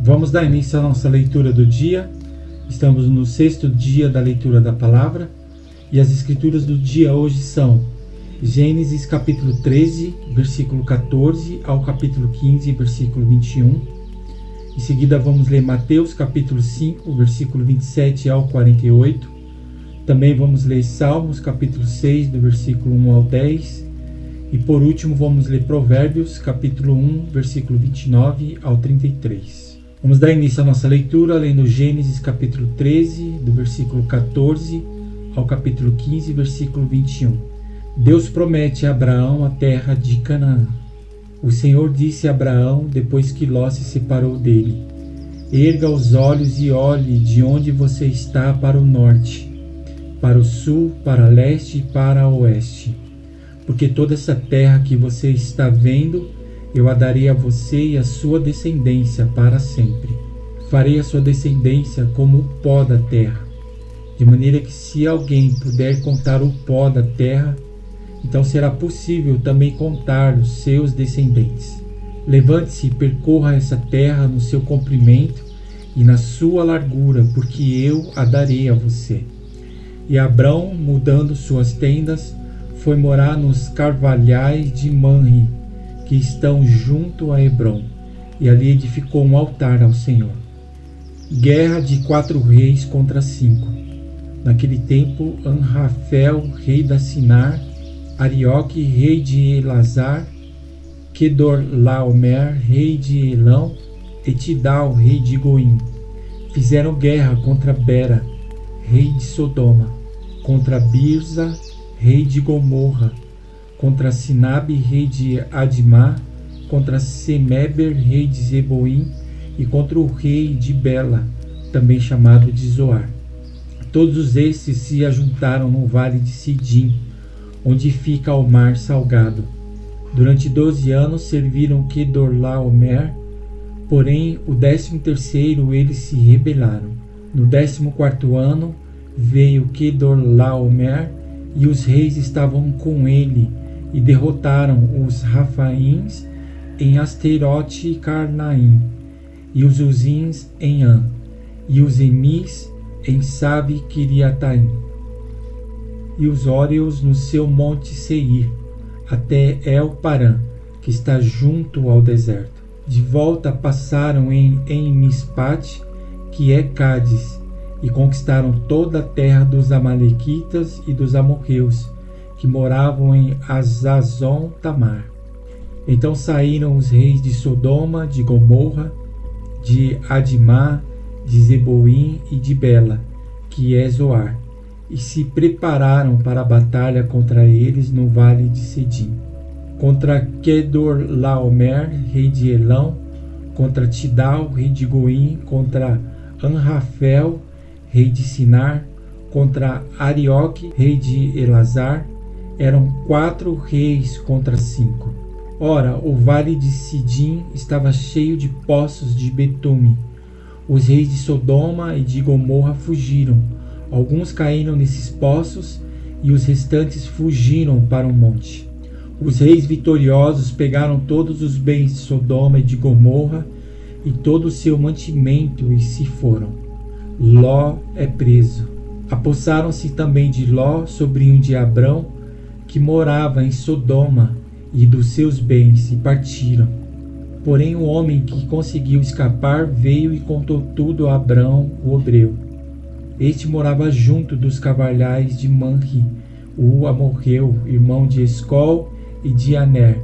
Vamos dar início à nossa leitura do dia. Estamos no 6º dia da leitura da palavra e as escrituras do dia hoje são Gênesis capítulo 13, versículo 14 ao capítulo 15, versículo 21. Em seguida vamos ler Mateus capítulo 5, versículo 27 ao 48. Também vamos ler Salmos capítulo 6, do versículo 1 ao 10. E por último vamos ler Provérbios capítulo 1, versículo 29 ao 33. Vamos dar início à nossa leitura lendo Gênesis capítulo 13, do versículo 14 ao capítulo 15, versículo 21. Deus promete a Abraão a terra de Canaã. O Senhor disse a Abraão depois que Ló se separou dele: Erga os olhos e olhe de onde você está para o norte, para o sul, para leste e para o oeste. Porque toda essa terra que você está vendo, eu a darei a você e a sua descendência para sempre. Farei a sua descendência como o pó da terra, de maneira que se alguém puder contar o pó da terra, então será possível também contar os seus descendentes. Levante-se e percorra essa terra no seu comprimento e na sua largura, porque eu a darei a você. E Abrão, mudando suas tendas, foi morar nos carvalhais de Manre, que estão junto a Hebrom, e ali edificou um altar ao Senhor. Guerra de 4 reis contra 5. Naquele tempo, Anrafel, rei da Sinar, Arioque, rei de Elazar, Quedorlaomer, rei de Elão, e Tidal, rei de Goim, fizeram guerra contra Bera, rei de Sodoma, contra Birza, rei de Gomorra, contra Sinabe, rei de Admá, contra Semeber, rei de Zeboim, e contra o rei de Bela, também chamado de Zoar. Todos esses se ajuntaram no vale de Sidim, onde fica o mar salgado. Durante 12 anos serviram Quedorlaomer, porém o 13º eles se rebelaram. No 14º ano veio Quedorlaomer, e os reis estavam com ele, e derrotaram os Rafaíns em Asterote e Carnaim, e os Uzins em An, e os Emis em Sabe Kiriataim, e os Óreos no seu monte Seir, até El Parã, que está junto ao deserto. De volta passaram em Mispate, que é Cádiz, e conquistaram toda a terra dos Amalequitas e dos amorreus, que moravam em Azazon Tamar. Então saíram os reis de Sodoma, de Gomorra, de Admá, de Zeboim e de Bela, que é Zoar, e se prepararam para a batalha contra eles no vale de Sidim. Contra Quedorlaomer, rei de Elão, contra Tidal, rei de Goim, contra Anrafel, rei de Sinar, contra Arioque, rei de Elazar, eram 4 reis contra 5. Ora, o vale de Sidim estava cheio de poços de betume. Os reis de Sodoma e de Gomorra fugiram. Alguns caíram nesses poços e os restantes fugiram para um monte. Os reis vitoriosos pegaram todos os bens de Sodoma e de Gomorra e todo o seu mantimento e se foram. Ló é preso. Apossaram-se também de Ló, sobrinho de Abrão, que morava em Sodoma, e dos seus bens, e partiram. Porém o homem que conseguiu escapar veio e contou tudo a Abrão, o hebreu. Este morava junto dos carvalhais de Manre, o amorreu, irmão de Escol e de Aner,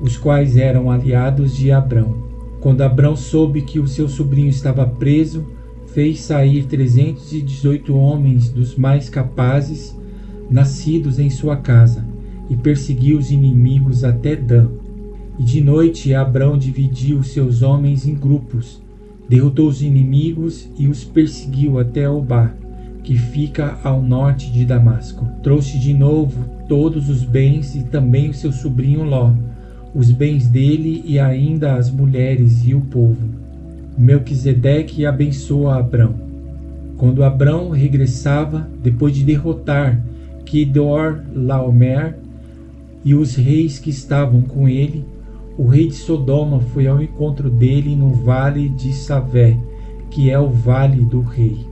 os quais eram aliados de Abrão. Quando Abrão soube que o seu sobrinho estava preso, fez sair 318 homens dos mais capazes, nascidos em sua casa, e perseguiu os inimigos até Dan. E de noite Abrão dividiu seus homens em grupos, derrotou os inimigos e os perseguiu até Obá, que fica ao norte de Damasco. Trouxe de novo todos os bens e também o seu sobrinho Ló, os bens dele e ainda as mulheres e o povo. Melquisedeque abençoa Abrão. Quando Abrão regressava, depois de derrotar Quedorlaomer e os reis que estavam com ele, O rei de Sodoma foi ao encontro dele no vale de Savé, que é o vale do rei.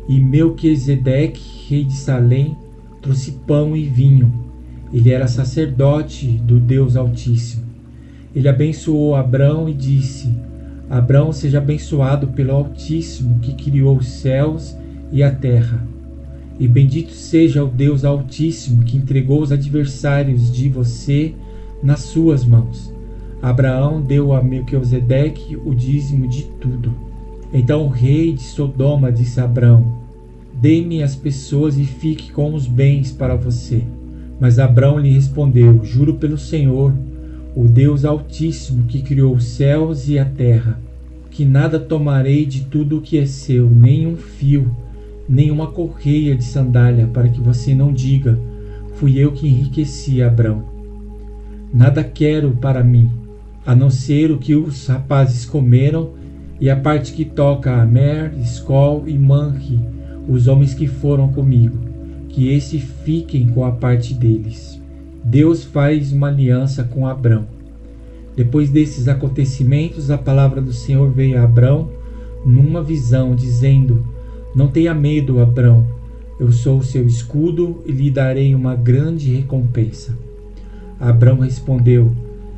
E Melquisedeque, rei de Salém, trouxe pão e vinho. Ele era sacerdote do Deus Altíssimo. Ele abençoou Abrão e disse: Abrão, seja abençoado pelo Altíssimo, que criou os céus e a terra. E bendito seja o Deus Altíssimo, que entregou os adversários de você nas suas mãos. Abraão deu a Melquisedeque o dízimo de tudo. Então o rei de Sodoma disse a Abrão: Dê-me as pessoas e fique com os bens para você. Mas Abrão lhe respondeu: Juro pelo Senhor, o Deus Altíssimo, que criou os céus e a terra, que nada tomarei de tudo o que é seu, nem um fio, nem uma correia de sandália, para que você não diga: fui eu que enriqueci Abrão. Nada quero para mim, a não ser o que os rapazes comeram, e a parte que toca a Mer, Escol e Manre, os homens que foram comigo, que esse fiquem com a parte deles. Deus faz uma aliança com Abrão. Depois desses acontecimentos, a palavra do Senhor veio a Abrão numa visão, dizendo: Não tenha medo, Abrão, eu sou o seu escudo e lhe darei uma grande recompensa. Abrão respondeu: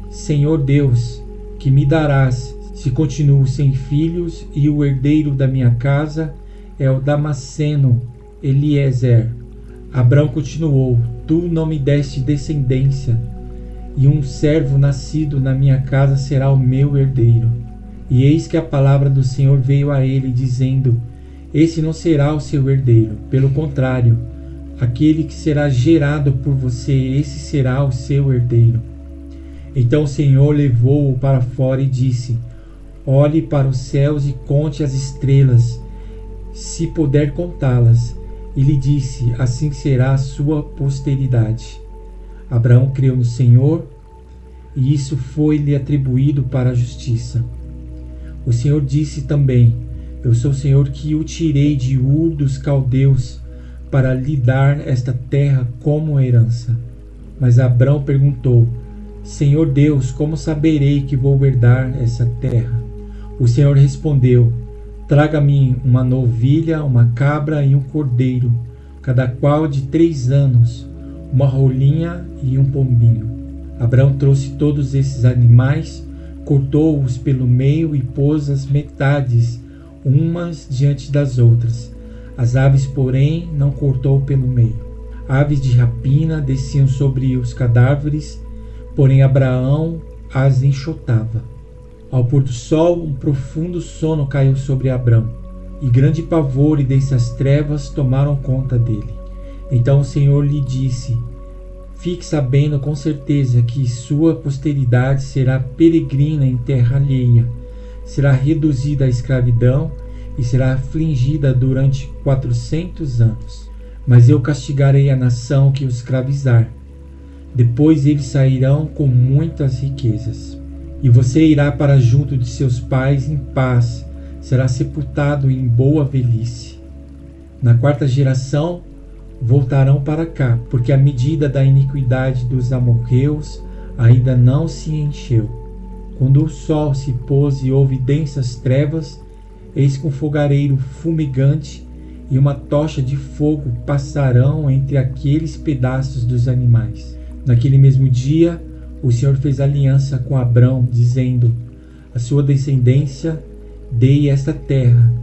Senhor Deus, que me darás se continuo sem filhos e o herdeiro da minha casa é o Damasceno Eliezer? Abrão continuou: Tu não me deste descendência, e um servo nascido na minha casa será o meu herdeiro. E eis que a palavra do Senhor veio a ele, dizendo: Esse não será o seu herdeiro, pelo contrário, aquele que será gerado por você, esse será o seu herdeiro. Então o Senhor levou-o para fora e disse: Olhe para os céus e conte as estrelas, se puder contá-las. E lhe disse: Assim será a sua posteridade. Abraão creu no Senhor, e isso foi-lhe atribuído para a justiça. O Senhor disse também: Eu sou o Senhor que o tirei de Ur dos caldeus, para lhe dar esta terra como herança. Mas Abrão perguntou: Senhor Deus, como saberei que vou herdar essa terra? O Senhor respondeu: Traga-me uma novilha, uma cabra e um cordeiro, cada qual de 3 anos, uma rolinha e um pombinho. Abrão trouxe todos esses animais, cortou-os pelo meio e pôs as metades, umas diante das outras. As aves, porém, não cortou pelo meio. Aves de rapina desciam sobre os cadáveres, porém Abraão as enxotava. Ao pôr do sol, um profundo sono caiu sobre Abrão, e grande pavor e densas trevas tomaram conta dele. Então o Senhor lhe disse: Fique sabendo com certeza que sua posteridade será peregrina em terra alheia, será reduzida à escravidão e será afligida durante 400 anos. Mas eu castigarei a nação que os escravizar. Depois eles sairão com muitas riquezas. E você irá para junto de seus pais em paz, será sepultado em boa velhice. Na 4ª geração voltarão para cá, porque a medida da iniquidade dos amorreus ainda não se encheu. Quando o sol se pôs e houve densas trevas, eis que um fogareiro fumegante e uma tocha de fogo passarão entre aqueles pedaços dos animais. Naquele mesmo dia, o Senhor fez aliança com Abrão, dizendo: A sua descendência dei esta terra,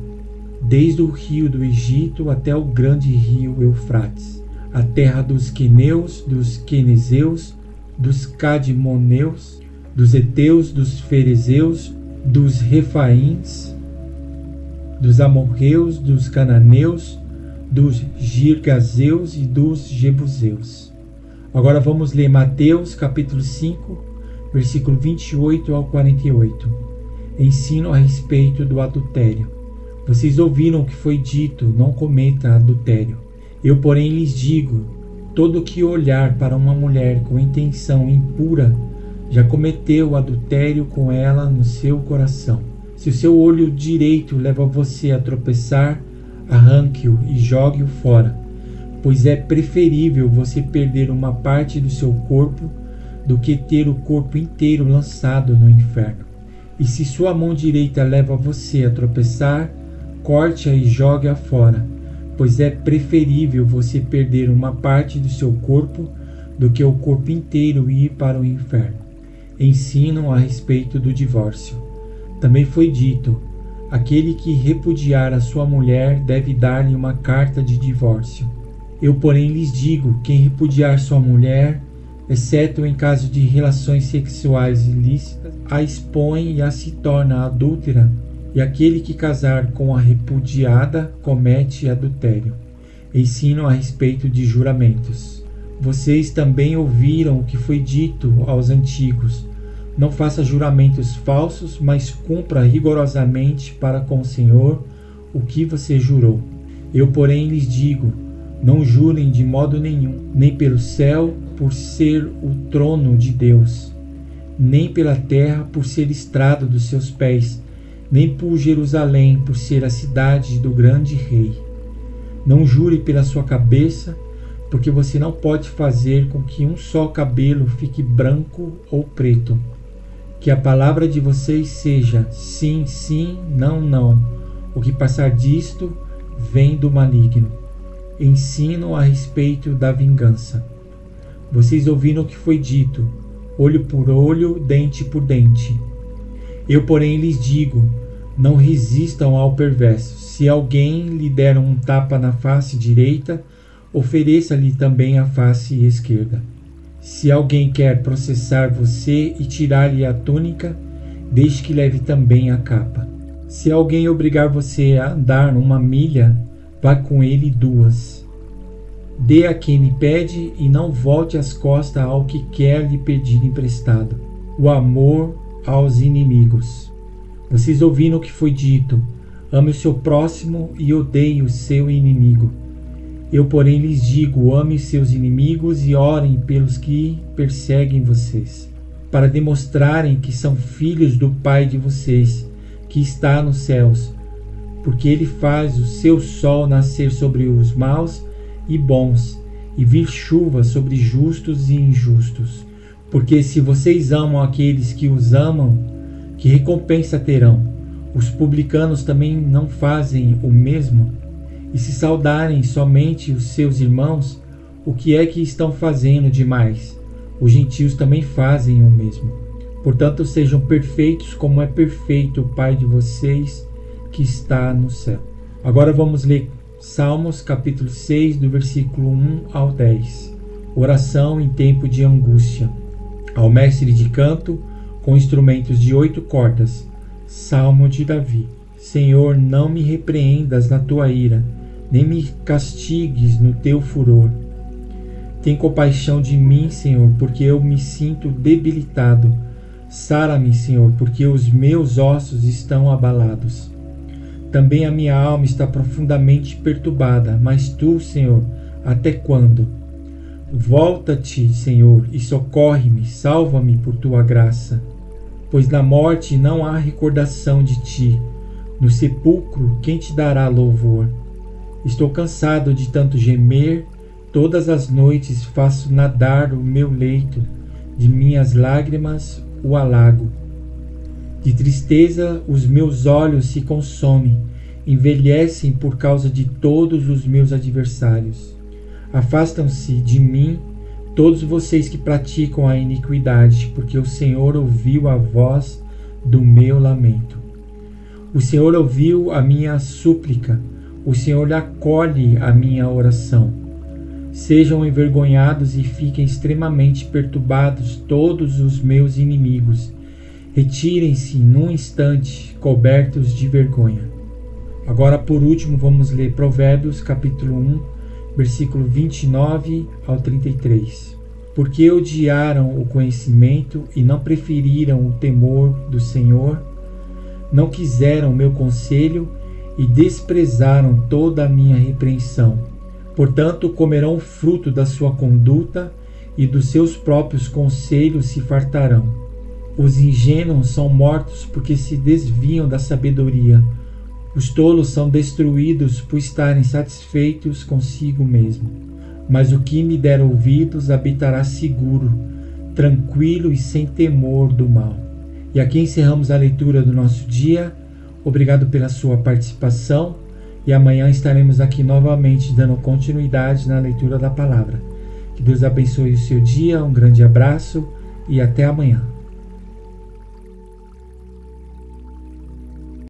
desde o rio do Egito até o grande rio Eufrates, a terra dos queneus, dos quenezeus, dos cadmoneus, dos heteus, dos ferezeus, dos refaíns, dos amorreus, dos cananeus, dos girgazeus e dos jebuseus. Agora vamos ler Mateus capítulo 5, versículo 28 ao 48. Ensino a respeito do adultério. Vocês ouviram o que foi dito: não cometa adultério. Eu, porém, lhes digo: todo que olhar para uma mulher com intenção impura já cometeu adultério com ela no seu coração. Se o seu olho direito leva você a tropeçar, arranque-o e jogue-o fora, pois é preferível você perder uma parte do seu corpo do que ter o corpo inteiro lançado no inferno. E se sua mão direita leva você a tropeçar, corte-a e jogue-a fora, pois é preferível você perder uma parte do seu corpo do que o corpo inteiro ir para o inferno. Ensino a respeito do divórcio. Também foi dito: aquele que repudiar a sua mulher deve dar-lhe uma carta de divórcio. Eu, porém, lhes digo: quem repudiar sua mulher, exceto em caso de relações sexuais ilícitas, a expõe e a se torna adúltera, e aquele que casar com a repudiada comete adultério. Ensino a respeito de juramentos. Vocês também ouviram o que foi dito aos antigos: não faça juramentos falsos, mas cumpra rigorosamente para com o Senhor o que você jurou. Eu, porém, lhes digo: não jurem de modo nenhum, nem pelo céu, por ser o trono de Deus, nem pela terra, por ser estrado dos seus pés, nem por Jerusalém, por ser a cidade do grande rei. Não jure pela sua cabeça, porque você não pode fazer com que um só cabelo fique branco ou preto. Que a palavra de vocês seja sim, sim, não, não. O que passar disto vem do maligno. Ensino a respeito da vingança. Vocês ouviram o que foi dito: olho por olho, dente por dente. Eu, porém, lhes digo: não resistam ao perverso. Se alguém lhe der um tapa na face direita, ofereça-lhe também a face esquerda. Se alguém quer processar você e tirar-lhe a túnica, deixe que leve também a capa. Se alguém obrigar você a andar 1 milha, vá com ele 2. Dê a quem lhe pede e não volte as costas ao que quer lhe pedir emprestado. O amor aos inimigos. Vocês ouviram o que foi dito: ame o seu próximo e odeie o seu inimigo. Eu, porém, lhes digo: ame os seus inimigos e orem pelos que perseguem vocês, para demonstrarem que são filhos do Pai de vocês, que está nos céus, porque Ele faz o seu sol nascer sobre os maus e bons, e vir chuva sobre justos e injustos. Porque se vocês amam aqueles que os amam, que recompensa terão? Os publicanos também não fazem o mesmo? E se saudarem somente os seus irmãos, o que é que estão fazendo demais? Os gentios também fazem o mesmo. Portanto, sejam perfeitos como é perfeito o Pai de vocês que está no céu. Agora vamos ler Salmos capítulo 6, do versículo 1 ao 10. Oração em tempo de angústia. Ao mestre de canto, com instrumentos de 8 cordas. Salmo de Davi. Senhor, não me repreendas na tua ira, nem me castigues no teu furor. Tem compaixão de mim, Senhor, porque eu me sinto debilitado. Sara-me, Senhor, porque os meus ossos estão abalados. Também a minha alma está profundamente perturbada, mas tu, Senhor, até quando? Volta-te, Senhor, e socorre-me, salva-me por tua graça. Pois na morte não há recordação de ti, no sepulcro quem te dará louvor? Estou cansado de tanto gemer, todas as noites faço nadar o meu leito, de minhas lágrimas o alago. De tristeza os meus olhos se consomem, envelhecem por causa de todos os meus adversários. Afastam-se de mim todos vocês que praticam a iniquidade, porque o Senhor ouviu a voz do meu lamento. O Senhor ouviu a minha súplica, o Senhor acolhe a minha oração. Sejam envergonhados e fiquem extremamente perturbados todos os meus inimigos. Retirem-se num instante, cobertos de vergonha. Agora, por último, vamos ler Provérbios, capítulo 1, versículo 29 ao 33. Porque odiaram o conhecimento e não preferiram o temor do Senhor, não quiseram o meu conselho e desprezaram toda a minha repreensão. Portanto, comerão o fruto da sua conduta e dos seus próprios conselhos se fartarão. Os ingênuos são mortos porque se desviam da sabedoria. Os tolos são destruídos por estarem satisfeitos consigo mesmo. Mas o que me der ouvidos habitará seguro, tranquilo e sem temor do mal. E aqui encerramos a leitura do nosso dia. Obrigado pela sua participação e amanhã estaremos aqui novamente dando continuidade na leitura da palavra. Que Deus abençoe o seu dia, um grande abraço e até amanhã.